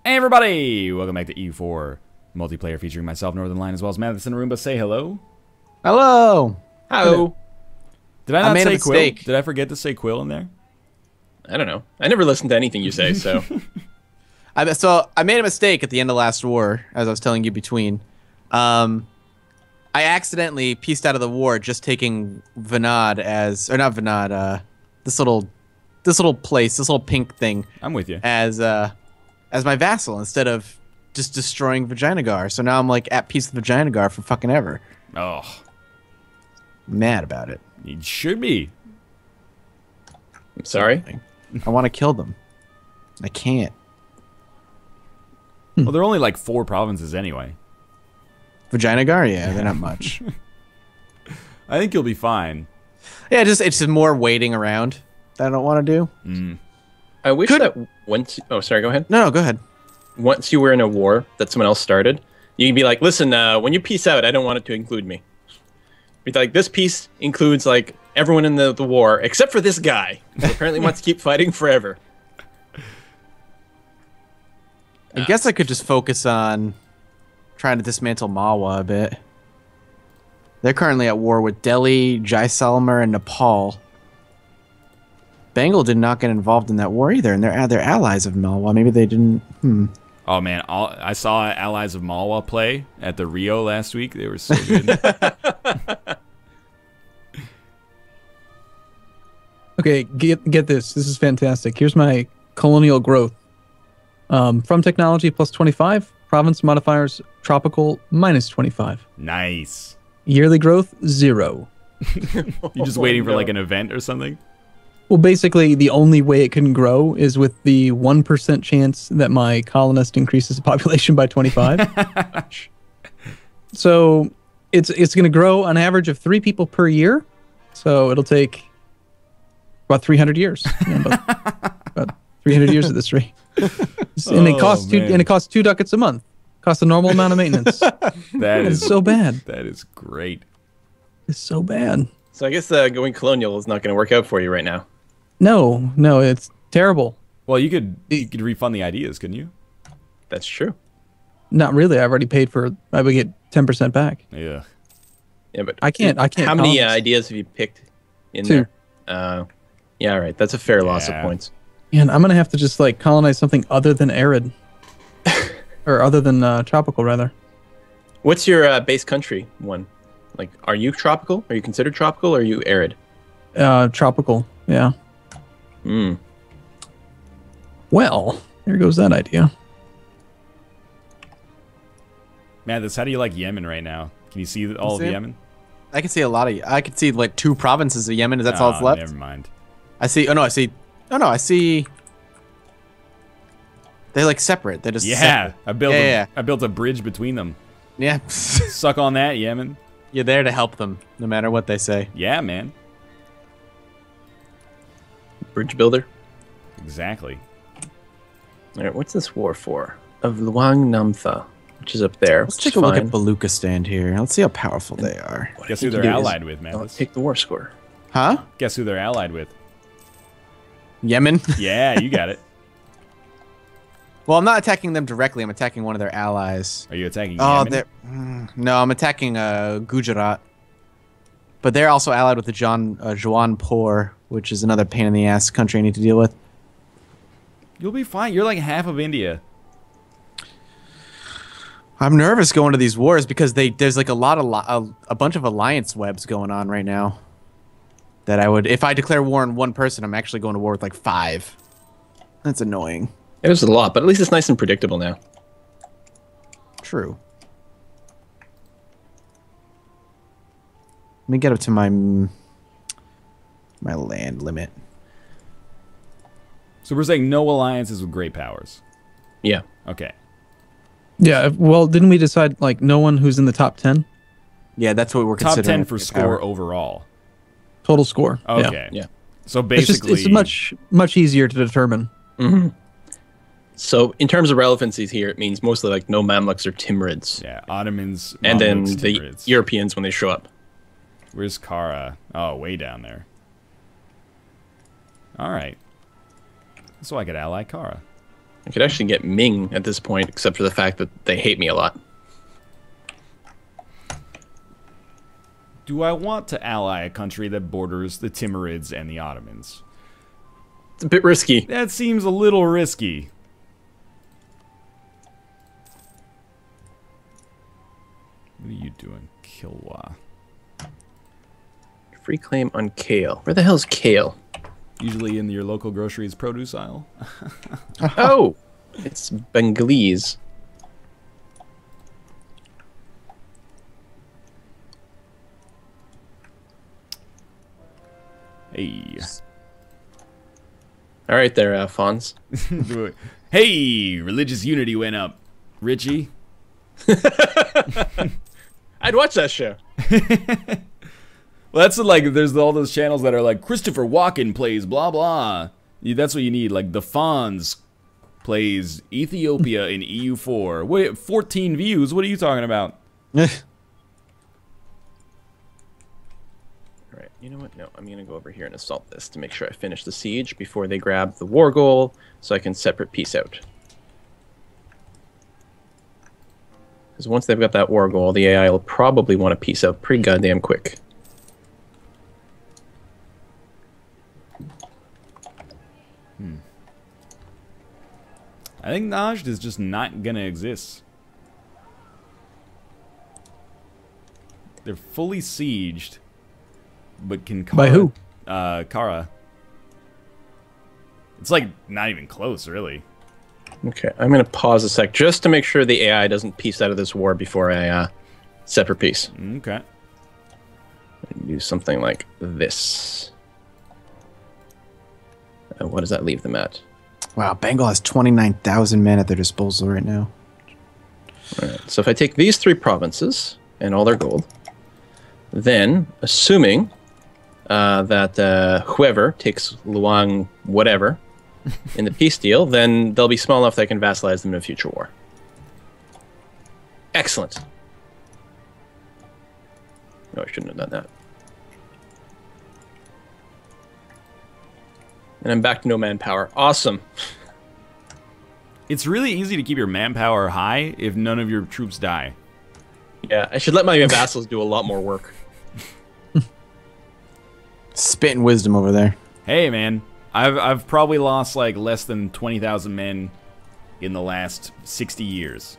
Hey everybody! Welcome back to E4 multiplayer featuring myself, Northern Line, as well as Madison Roomba. Say hello. Hello. Hello. Did I not say Quill? mistake. Did I forget to say Quill in there? I don't know. I never listen to anything you say, so. So I made a mistake at the end of last war, as I was telling you between. I accidentally pieced out of the war just taking Vanad as, or not Vanad, this little place, this little pink thing. I'm with you. As my vassal instead of just destroying Vaginagar. So now I'm like at peace with Vaginagar for fucking ever. Oh, Mad about it. you should be. I'm sorry. I want to kill them. I can't. Well, they're only like 4 provinces anyway. Vaginagar? Yeah, they're not much. I think you'll be fine. Yeah, it's just more waiting around that I don't want to do. I wish that once. Oh, sorry. Go ahead. No, go ahead. Once you were in a war that someone else started, you can be like, "Listen, when you peace out, I don't want it to include me." Be like, "This peace includes like everyone in the war except for this guy who apparently wants to keep fighting forever." I guess I could just focus on trying to dismantle Malwa a bit. They're currently at war with Delhi, Jaisalmer, and Nepal. Bengal did not get involved in that war either, and they're allies of Malwa. Maybe they didn't. Oh man, I saw Allies of Malwa play at the Rio last week. They were so good. Okay, get this. This is fantastic. Here's my colonial growth. From technology plus 25, province modifiers tropical minus 25. Nice. Yearly growth 0. You're just waiting for like an event or something? Well, basically, the only way it can grow is with the 1% chance that my colonist increases the population by 25. So it's going to grow on average of 3 people per year. So it'll take about 300 years. About 300 years at this rate. And it costs two ducats a month. Costs a normal amount of maintenance. That is so bad. That is great. It's so bad. So I guess going colonial is not going to work out for you right now. No, it's terrible. Well, you could refund the ideas, couldn't you? That's true. Not really. I've already paid for. I would get 10% back. Yeah. Yeah, but I can't. How many ideas have you picked in 2. there? Yeah, all right. That's a fair loss of points. And I'm gonna have to just like colonize something other than arid, or other than tropical, rather. What's your base country one? Like, are you tropical? Are you considered tropical, or are you arid? Tropical. Yeah. Hmm. Well, there goes that idea. Man, how do you like Yemen right now? Can you see all of Yemen? I can see a lot of. I can see like 2 provinces of Yemen. That's all that's left. Never mind. I see. Oh no, I see. Oh no, I see. They're like separate. They're just separate. I built a bridge between them. Yeah. Suck on that, Yemen. You're there to help them, no matter what they say. Yeah, man. Bridge builder. Exactly. All right, what's this war for? Of Luang Namtha, which is up there. Let's take a look at Baluchistan here. Let's see how powerful they are. Guess who they're allied with, man? Let's take the war score. Huh? Guess who they're allied with? Yemen? Yeah, you got it. Well, I'm not attacking them directly. I'm attacking one of their allies. Are you attacking Oh, Yemen? they're... No, I'm attacking Gujarat. But they're also allied with the Jaunpur, which is another pain in the ass country I need to deal with. You'll be fine. You're like half of India. I'm nervous going to these wars because there's like a bunch of alliance webs going on right now. That I would, if I declare war on one person, I'm actually going to war with like 5. That's annoying. It was a lot, but at least it's nice and predictable now. True. Let me get up to my land limit. So we're saying no alliances with great powers. Yeah. Okay. Yeah. Well, didn't we decide like no one who's in the top 10? Yeah, that's what we're Top considering. 10 for score overall. Total score. Okay. Yeah. So basically, it's much easier to determine. Mm-hmm. So in terms of relevancies here, it means mostly like no Mamluks or Timurids. Yeah, Ottomans, and then Mamluks, the Timurids. Europeans when they show up. Where's Kara? Oh, way down there. All right. So I could ally Kara. I could actually get Ming at this point, except for the fact that they hate me a lot. Do I want to ally a country that borders the Timurids and the Ottomans? It's a bit risky. That seems a little risky. What are you doing, Kilwa? Free claim on kale. Where the hell's kale? Usually in your local groceries produce aisle. Oh, it's Bengalese. Hey. All right there, Fonz. Hey, religious unity went up. Richie? I'd watch that show. Well, that's like, there's all those channels that are like, Christopher Walken plays blah blah. That's what you need. Like, the Fonz plays Ethiopia in EU4. Wait, 14 views? What are you talking about? All right, you know what? No, I'm going to go over here and assault this to make sure I finish the siege before they grab the war goal so I can separate peace out. Because once they've got that war goal, the AI will probably want to peace out pretty goddamn quick. I think Najd is just not gonna exist. They're fully sieged, but can Kara, By who? Kara. It's like not even close, really. Okay, I'm going to pause a sec just to make sure the AI doesn't peace out of this war before I separate peace. Okay. Do something like this. What does that leave them at? Wow, Bengal has 29,000 men at their disposal right now. All right, so if I take these 3 provinces and all their gold, then assuming that whoever takes Luang whatever in the peace deal, then they'll be small enough that I can vassalize them in a future war. Excellent. No, I shouldn't have done that. And I'm back to no manpower. Awesome. It's really easy to keep your manpower high if none of your troops die. Yeah, I should let my vassals do a lot more work. Spitting wisdom over there. Hey, man, I've probably lost like less than 20,000 men in the last 60 years.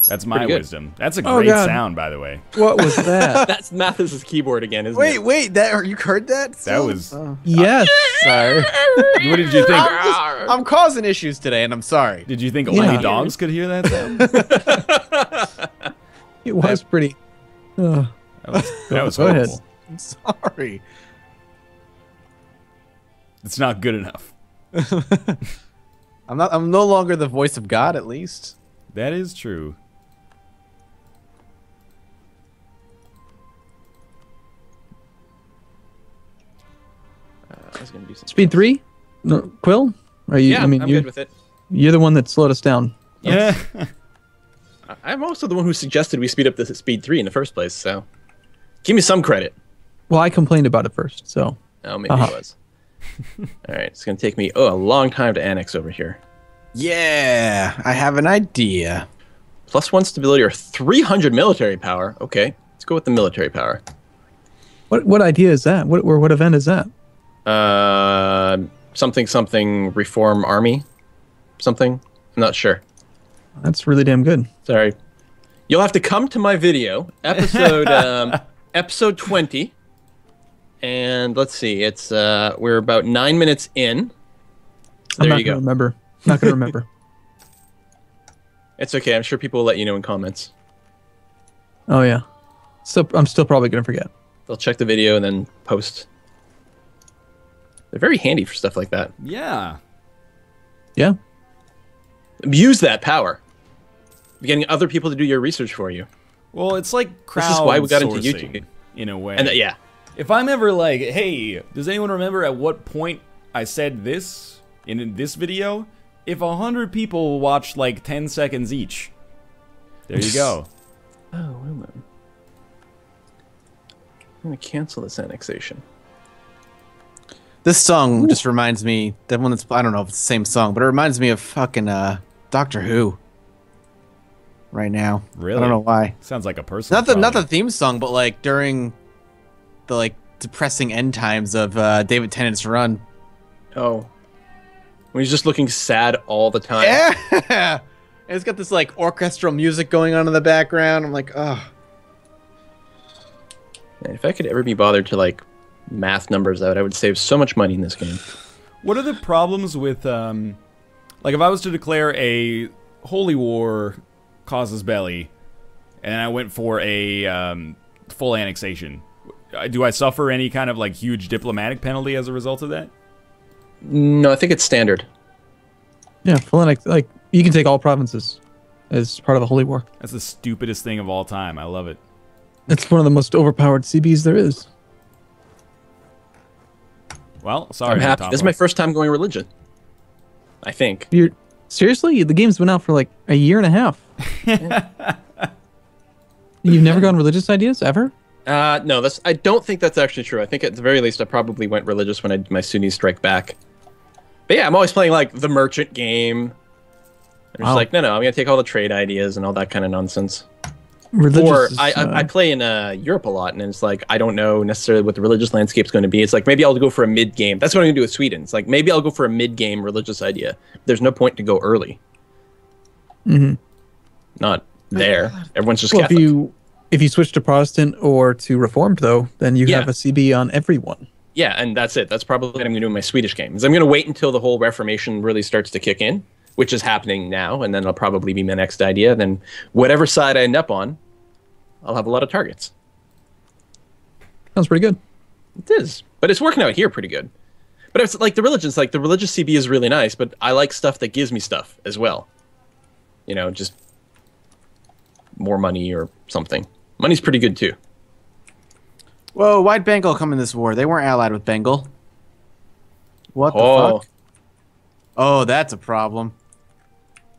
That's my wisdom. That's a great sound, by the way. What was that? That's Mathis's keyboard again, isn't it? Wait, that you heard that? That was. Yes. Sorry. What did you think? I'm causing issues today, and I'm sorry. Did you think Yeah. only dogs could hear that sound? It was pretty. That was Go ahead. horrible. I'm sorry. It's not good enough. I'm no longer the voice of God, at least. That is true. I was gonna do something. Speed 3? No, Quill? Are you? Yeah, I mean, I'm you, good with it. you're the one that slowed us down. Yeah. I'm also the one who suggested we speed up the speed 3 in the first place, so give me some credit. Well, I complained about it first, so. Oh, maybe it was. All right, it's gonna take me a long time to annex over here. Yeah, I have an idea. +1 stability or 300 military power. Okay, let's go with the military power. What idea is that? What event is that? Something reform army, something. I'm not sure. That's really damn good. Sorry. You'll have to come to my video, episode 20. And let's see, it's we're about 9 minutes in. So there you go. Remember. Not gonna remember. It's okay. I'm sure people will let you know in comments. Oh yeah. So I'm still probably gonna forget. They'll check the video and then post. They're very handy for stuff like that. Yeah. Yeah. Use that power. Getting other people to do your research for you. Well, it's like crowdsourcing. This is why we got into YouTube. In a way. And yeah. If I'm ever like, hey, does anyone remember at what point I said this in this video? If 100 people watched like 10 seconds each, there you go. Oh, well then. I'm going to cancel this annexation. This song just reminds me, that one that's, I don't know if it's the same song, but it reminds me of fucking Doctor Who right now. Really? I don't know why. Sounds like a person. Not the theme song, but like during the like depressing end times of David Tennant's run. Oh. When he's just looking sad all the time. Yeah. And it's got this like orchestral music going on in the background. I'm like, oh. Man, if I could ever be bothered to like math numbers out, I would save so much money in this game. What are the problems with, like if I was to declare a holy war causes belly, and I went for a full annexation, do I suffer any kind of like huge diplomatic penalty as a result of that? No, I think it's standard. Yeah, full annex. Like you can take all provinces as part of the Holy War. That's the stupidest thing of all time. I love it. It's one of the most overpowered CBs there is. Well, sorry. I'm happy. This is my first time going religion. I think. You're seriously? The game's been out for like a year and a half. You've never gone religious ideas ever? No, I don't think that's actually true. I think at the very least I probably went religious when I did my Sunni Strike Back. But yeah, I'm always playing like the merchant game. I'm just like, no, I'm gonna take all the trade ideas and all that kind of nonsense. Religious I play in Europe a lot, and it's like I don't know necessarily what the religious landscape's going to be. It's like maybe I'll go for a mid game. That's what I'm gonna do with Sweden. It's like maybe I'll go for a mid game religious idea. There's no point to go early. Mm-hmm. Not there. Everyone's just well, Catholic. If you switch to Protestant or to Reformed, though, then you have a CB on everyone. Yeah, and that's it. That's probably what I'm going to do in my Swedish game. Is I'm going to wait until the whole Reformation really starts to kick in, which is happening now, and then it'll probably be my next idea. Then whatever side I end up on, I'll have a lot of targets. Sounds pretty good. It is, but it's working out here pretty good. But it's like the religions, like the religious CB is really nice, but I like stuff that gives me stuff as well. You know, just more money or something. Money's pretty good too. Whoa, why'd Bengal come in this war? They weren't allied with Bengal. What the fuck? Oh, that's a problem.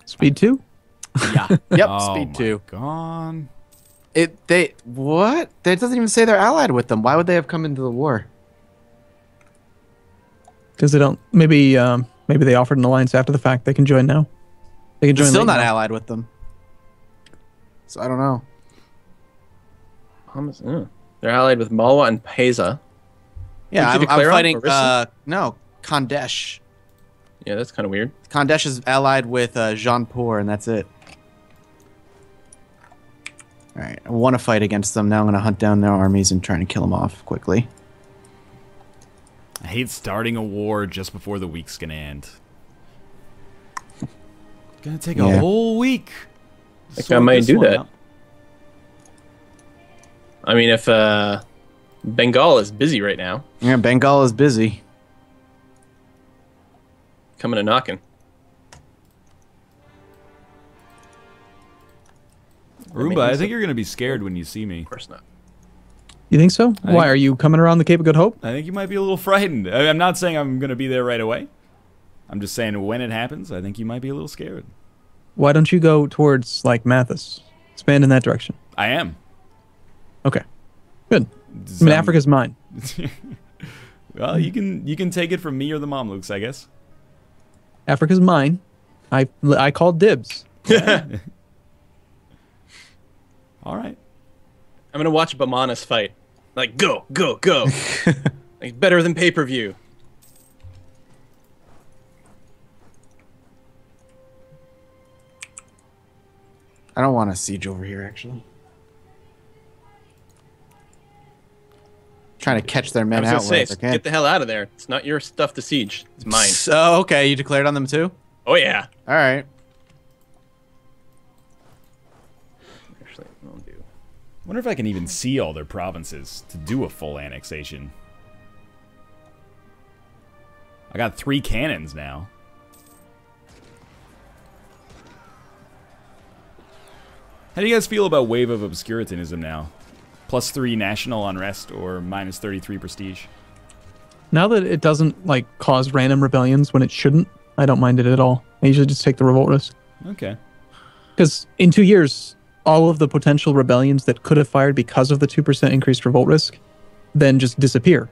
Speed 2? Yeah. Yep, Oh speed my 2. God. What? That doesn't even say they're allied with them. Why would they have come into the war? Because they don't. Maybe they offered an alliance after the fact. They can join now. They can join. They're still late not now. allied with them. So I don't know. They're allied with Malwa and Pesa. Yeah, Did you I'm declare on fighting. Orissa? No, Khandesh. Yeah, that's kind of weird. Khandesh is allied with Jaunpur, and that's it. All right, I want to fight against them. Now I'm going to hunt down their armies and try to kill them off quickly. I hate starting a war just before the week's gonna end. It's gonna take a whole week. I think I might do that. I mean, if Bengal is busy right now. Yeah, Bengal is busy. Coming and knocking. Roomba, I think you're gonna be scared when you see me. Of course not. You think so? Why are you coming around the Cape of Good Hope? I think you might be a little frightened. I'm not saying I'm gonna be there right away. I'm just saying when it happens, I think you might be a little scared. Why don't you go towards like Mathis? Expand in that direction. I am. Okay, good. I mean, Africa's mine. Well, you can take it from me or the Mamluks, I guess. Africa's mine. I called dibs. All right. I'm gonna watch Bamanas fight. Like, go, go, go. Like, better than pay-per-view. I don't want to siege over here, actually. Trying to catch their men I out. was gonna say, get the hell out of there. It's not your stuff to siege. It's mine. So, okay, you declared on them too? Oh yeah. All right. Actually, I'll do. I wonder if I can even see all their provinces to do a full annexation. I got 3 cannons now. How do you guys feel about Wave of Obscuritanism now? +3 national unrest or -33 prestige? Now that it doesn't like cause random rebellions when it shouldn't, I don't mind it at all. I usually just take the revolt risk. Okay. Because in 2 years, all of the potential rebellions that could have fired because of the 2% increased revolt risk then just disappear.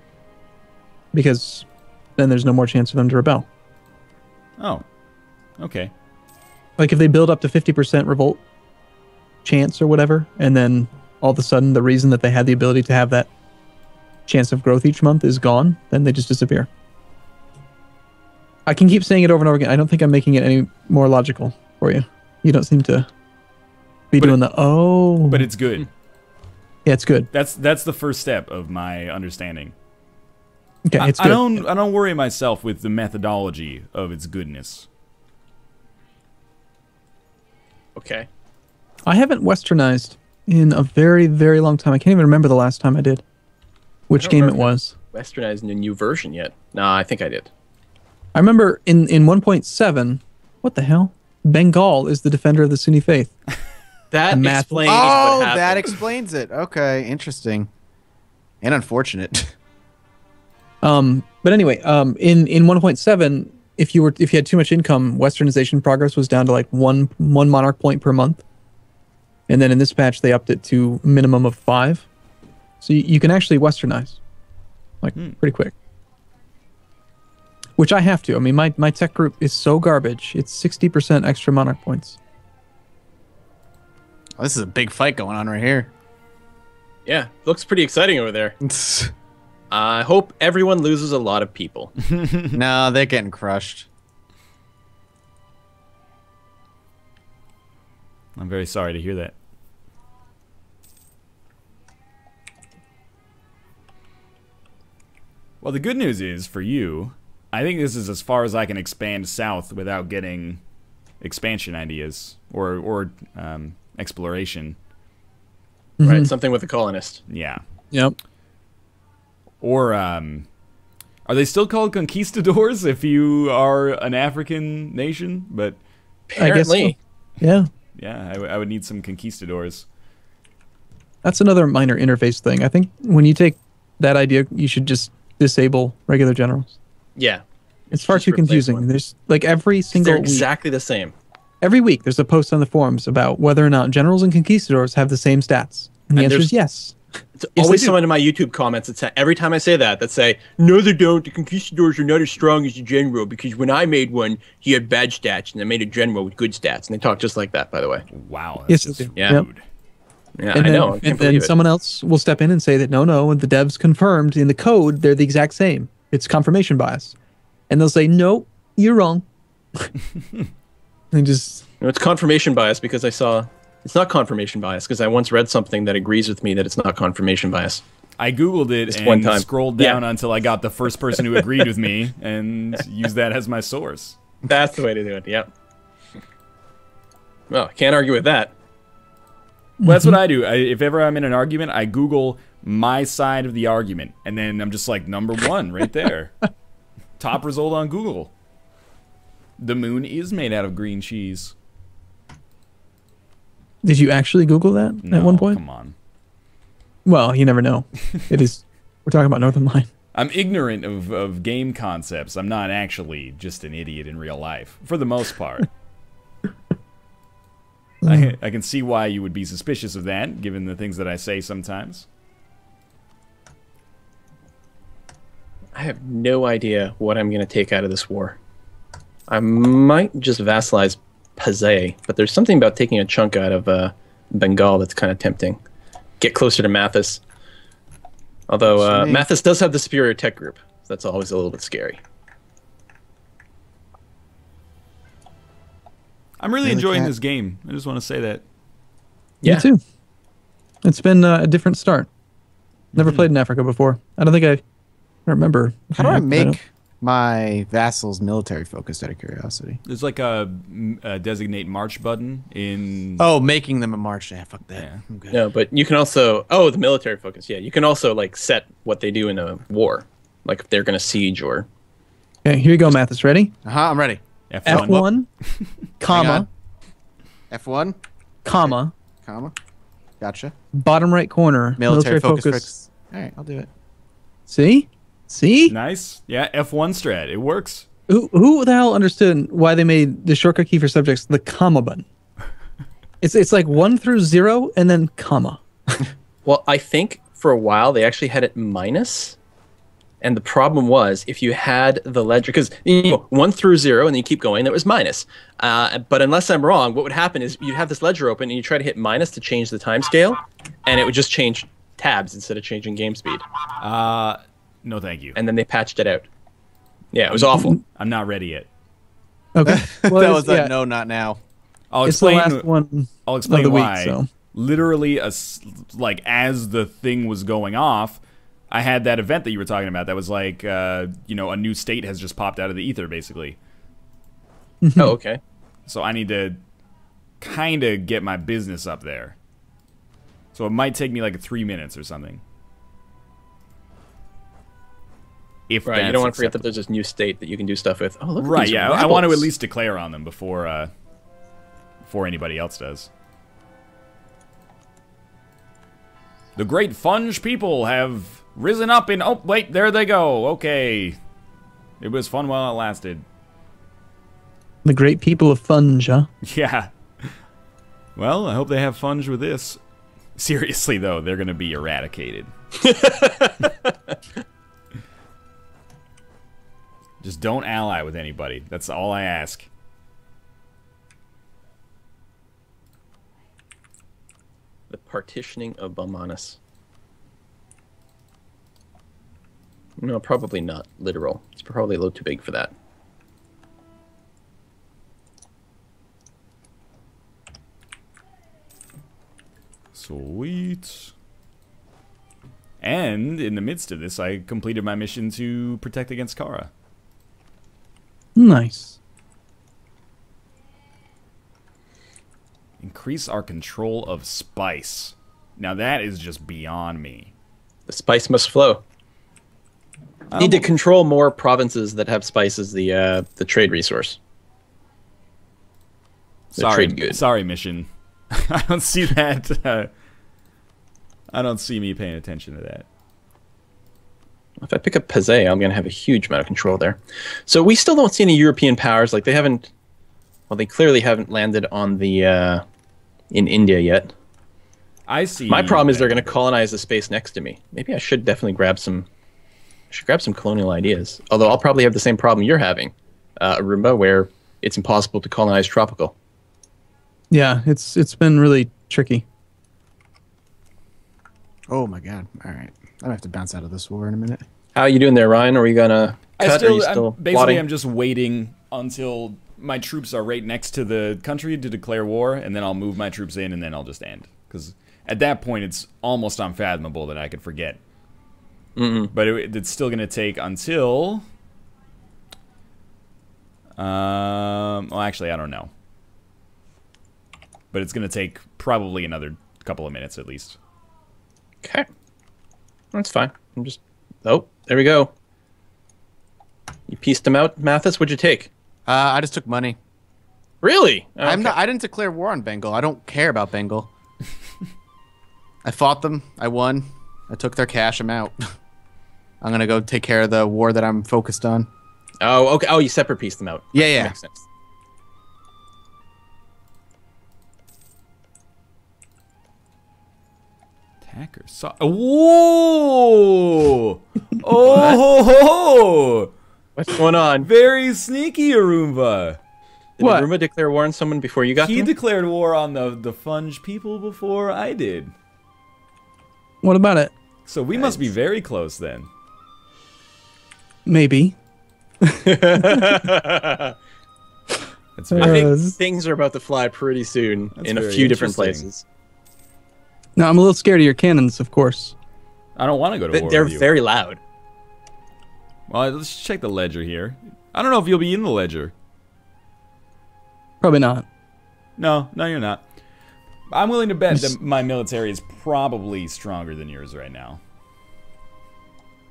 Because then there's no more chance for them to rebel. Oh, okay. Like if they build up to 50% revolt chance or whatever, and then all of a sudden the reason that they had the ability to have that chance of growth each month is gone, then they just disappear. I can keep saying it over and over again. I don't think I'm making it any more logical for you. You don't seem to be doing the But it's good. Yeah, it's good. That's the first step of my understanding. Okay, it's good. I don't worry myself with the methodology of its goodness. Okay. I haven't westernized in a very, very long time. I can't even remember the last time I did. Which game it was. Westernized in a new version yet? Nah, I think I did. I remember in 1.7, what the hell? Bengal is the defender of the Sunni faith. That math- explains Oh, what happened. that explains it. Okay, interesting. And unfortunate. But anyway, in 1.7, if you had too much income, westernization progress was down to like one monarch point per month. And then in this patch, they upped it to minimum of 5. So you can actually westernize, like pretty quick. Which I have to. I mean, my tech group is so garbage. It's 60% extra monarch points. Oh, this is a big fight going on right here. Yeah, looks pretty exciting over there. I hope everyone loses a lot of people. No, they're getting crushed. I'm very sorry to hear that. Well, the good news is, for you, I think this is as far as I can expand south without getting expansion ideas or exploration. Right, something with the colonist. Yeah. Yep. Or, are they still called conquistadors if you are an African nation? But I guess so. Apparently. Yeah. yeah, I would need some conquistadors. That's another minor interface thing. I think when you take that idea, you should just disable regular generals. Yeah. It's far Just too replace confusing. one. There's like every single They're week, exactly the same. every week there's a post on the forums about whether or not generals and conquistadors have the same stats. And the And answer is there's- yes. It's Yes, always they do. someone in my YouTube comments that say, every time I say that say, no, they don't. The conquistadors are not as strong as the general because when I made one, he had bad stats, and I made a general with good stats. And they talk just like that, by the way. Wow. Yes, That's they just do. Yeah. rude. Yeah, And I then, know. I and can't then believe it. someone else will step in and say that no, the devs confirmed in the code they're the exact same. It's confirmation bias. And they'll say, no, you're wrong. And just No, it's confirmation bias because I saw... It's not confirmation bias because I once read something that agrees with me that it's not confirmation bias. I Googled it Just and one time. scrolled Yeah. down until I got the first person who agreed with me and used that as my source. That's the way to do it, yep. Well, I can't argue with that. Well, that's what I do. If ever I'm in an argument, I Google my side of the argument, and then I'm just like, number 1 right there. Top result on Google. The moon is made out of green cheese. did you actually Google that No, at one point? come on. Well, you never know. It is. We're talking about Northern Line. I'm ignorant of game concepts. I'm not actually just an idiot in real life, for the most part. I can see why you would be suspicious of that, given the things that I say sometimes. I have no idea what I'm going to take out of this war. I might just vassalize Pazay, but there's something about taking a chunk out of Bengal that's kind of tempting. Get closer to Mathis. Although Mathis does have the superior tech group. So that's always a little bit scary. I'm really Really enjoying can't- this game. I just want to say that. Yeah. Me too. It's been a different start. Never played in Africa before. I don't think I remember. How do I don't- make my vassals military focused out of curiosity? There's like a designate march button in... Oh, making them a march. Yeah, fuck that. Yeah. I'm good. No, but you can also... Oh, the military focus. Yeah, you can also like set what they do in a war. Like if they're going to siege or... Okay, here you go, Mathis. Ready? I'm ready. F1. F1, comma, F1, comma, comma. Gotcha. bottom right corner, Military focus. All right, I'll do it. See? See? Nice. Yeah, F1 strat. It works. Who the hell understood why they made the shortcut key for subjects the comma button? It's like 1 through 0 and then comma. Well, I think for a while they actually had it minus. And the problem was, if you had the ledger, because you know, 1 through 0, and then you keep going, that was minus. But unless I'm wrong, what would happen is you'd have this ledger open, and you try to hit minus to change the time scale, and it would just change tabs instead of changing game speed. No, thank you. And then they patched it out. Yeah, it was awful. I'm not ready yet. Okay. Well, That was yeah, no, not now. I'll it's the explain. last one I'll explain of the why. week. So Literally, like as the thing was going off, I had that event that you were talking about. That was like, you know, a new state has just popped out of the ether, basically. Oh, okay. So I need to kind of get my business up there. So it might take me like 3 minutes or something. If Right, you don't want to forget that acceptable. there's this new state that you can do stuff with. Oh, look at Right, these yeah. I want to at rebels. least declare on them before anybody else does. The great Funge people have risen up in... Oh, wait, there they go. Okay. It was fun while it lasted. the great people of Funge, huh? Yeah. Well, I hope they have Funge with this. Seriously, though, they're going to be eradicated. Just don't ally with anybody. That's all I ask. The partitioning of Balmanis. No, probably not literal. It's probably a little too big for that. Sweet. And in the midst of this, I completed my mission to protect against Kara. Nice. Increase our control of spice. Now that is just beyond me. The spice must flow. Need to control more provinces that have spice as the trade resource. The Sorry, trade good. sorry, mission. I don't see that. I don't see me paying attention to that. If I pick up Pazay, I'm going to have a huge amount of control there. So we still don't see any European powers. Like they haven't. Well, they clearly haven't landed on the in India yet. I see. My problem is they're going to colonize the space next to me. Maybe I should definitely grab some. I should grab some colonial ideas. Although I'll probably have the same problem you're having, Arumba, where it's impossible to colonize tropical. Yeah, it's been really tricky. Oh my god. All right. I'm gonna have to bounce out of this war in a minute. How are you doing there, Ryan? Are we gonna cut? Are you still basically, plotting? I'm just waiting until my troops are right next to the country to declare war, and then I'll move my troops in, and then I'll just end. Because at that point, it's almost unfathomable that I could forget. But it's still going to take until... well, actually, I don't know. But it's going to take probably another couple of minutes at least. Okay. That's fine. I'm just... Oh, there we go. You pieced them out, Mathis? What'd you take? I just took money. Really? I Okay. didn't declare war on Bengal. I don't care about Bengal. I fought them. I won. I took their cash. I'm out. I'm gonna go take care of the war that I'm focused on. Oh, okay. Oh, you separate pieced them out. Yeah, That yeah. makes sense. Attacker. Whoa! Oh! What's going on? Very sneaky, Arumba. Did What? Aruma declare war on someone before you got He them? declared war on the Funge people before I did. What about it? So we must be very close then. Maybe. That's I very, think this- things are about to fly pretty soon in a very few different interesting. places. No, I'm a little scared of your cannons, of course. I don't want to go to war They're with you. very loud. Well, let's check the ledger here. I don't know if you'll be in the ledger. Probably not. No, you're not. I'm willing to bet that my military is probably stronger than yours right now.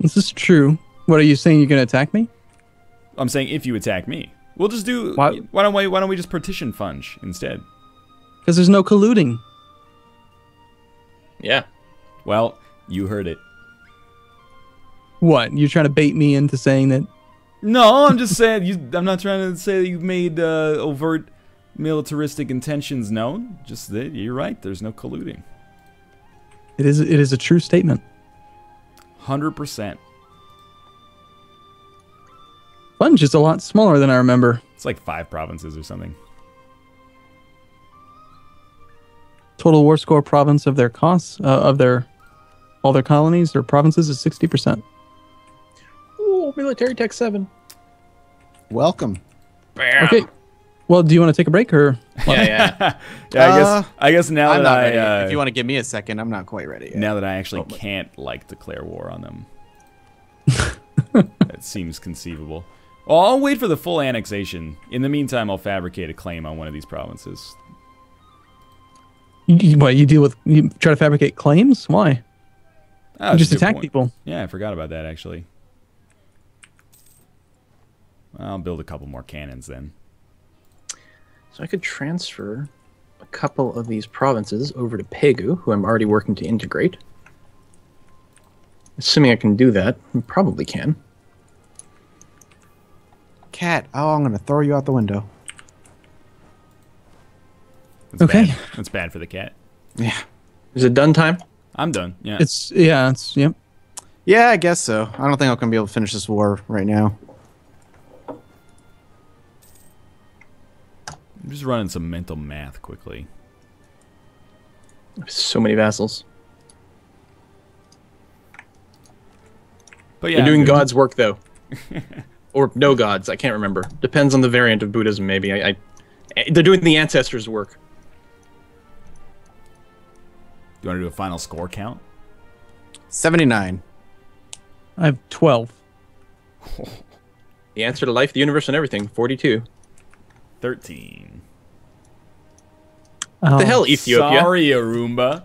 This is true. What are you saying? You're gonna attack me? I'm saying if you attack me. We'll just do... Why- Why don't we just partition Funge instead? Because there's no colluding. Yeah. Well, you heard it. What? You're trying to bait me into saying that? No, I'm just saying. I'm not trying to say that you've made overt militaristic intentions known. Just that you're right. There's no colluding. It is a true statement. 100%. Sponge is a lot smaller than I remember. It's like 5 provinces or something. Total war score province of their costs of all their colonies or provinces is 60%. Ooh, military tech 7. Welcome. Bam. Okay. Well, do you want to take a break or? Yeah. Yeah, I guess now I'm that not I ready. If you want to give me a second, I'm not quite ready yet. now that I actually can't declare war on them. That seems conceivable. Well, I'll wait for the full annexation. In the meantime, I'll fabricate a claim on one of these provinces. What you try to fabricate claims? Why? Oh, You that's just a good attack point. people. Yeah, I forgot about that actually. I'll build a couple more cannons then. So I could transfer a couple of these provinces over to Pegu, who I'm already working to integrate. Assuming I can do that, I probably can. Cat. Oh, I'm gonna throw you out the window. That's Okay. bad. That's bad for the cat. Yeah. Is it done time? I'm done. Yeah. Yep. Yeah, I guess so. I don't think I'm gonna be able to finish this war right now. I'm just running some mental math quickly. So many vassals. But yeah, They're doing I'm good. God's work, though. Or no gods, I can't remember. Depends on the variant of Buddhism, maybe. They're doing the ancestors' work. You want to do a final score count? 79. I have 12. The answer to life, the universe, and everything. 42. 13. The hell, Ethiopia? Sorry, Arumba.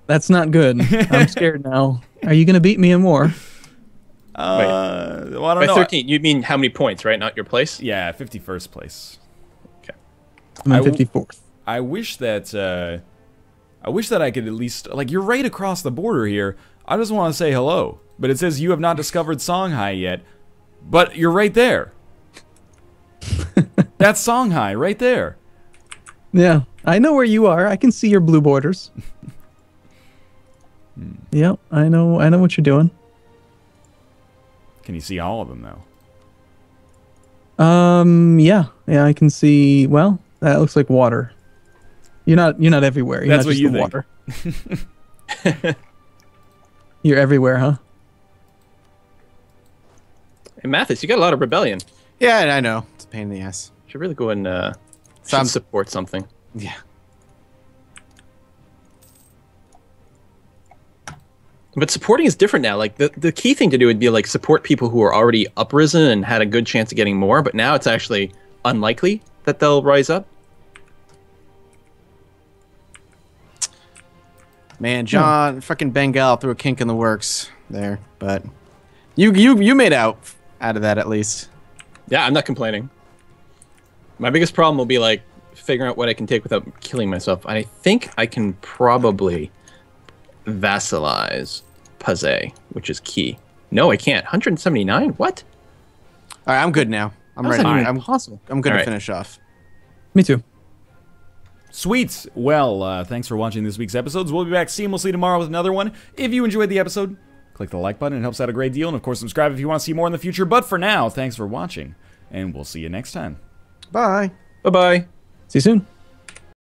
That's not good. I'm scared now. Are you gonna beat me in war? Well, I don't By know. 13, you mean how many points, right? Not your place? Yeah, 51st place. Okay. I'm in 54th. I wish that I could at least, like, you're right across the border here. I just want to say hello, but it says you have not discovered Songhai yet. But you're right there. That's Songhai right there. Yeah, I know where you are. I can see your blue borders. Yep, I know what you're doing. Can you see all of them though? Yeah, I can see. Well, that looks like water. You're not everywhere. You're That's not what just you the think. water. You're everywhere, huh? Hey, Mathis, you got a lot of rebellion. Yeah, I know. It's a pain in the ass. Should really go and Some- support something. Yeah. But supporting is different now. Like the key thing to do would be like support people who are already uprisen and had a good chance of getting more. But now it's actually unlikely that they'll rise up. Man, John, fucking Bengal threw a kink in the works there, but you made out of that at least. Yeah, I'm not complaining. My biggest problem will be like figuring out what I can take without killing myself. I think I can probably vassalize Pazé, which is key. No, I can't. 179? What? All right, I'm good now. I'm How's ready. that even I'm possible? I'm good All to right. finish off. Me too. Sweet. Well, thanks for watching this week's episodes. We'll be back seamlessly tomorrow with another one. If you enjoyed the episode, click the like button. It helps out a great deal. And of course, subscribe if you want to see more in the future. But for now, thanks for watching, and we'll see you next time. Bye. Bye-bye. See you soon.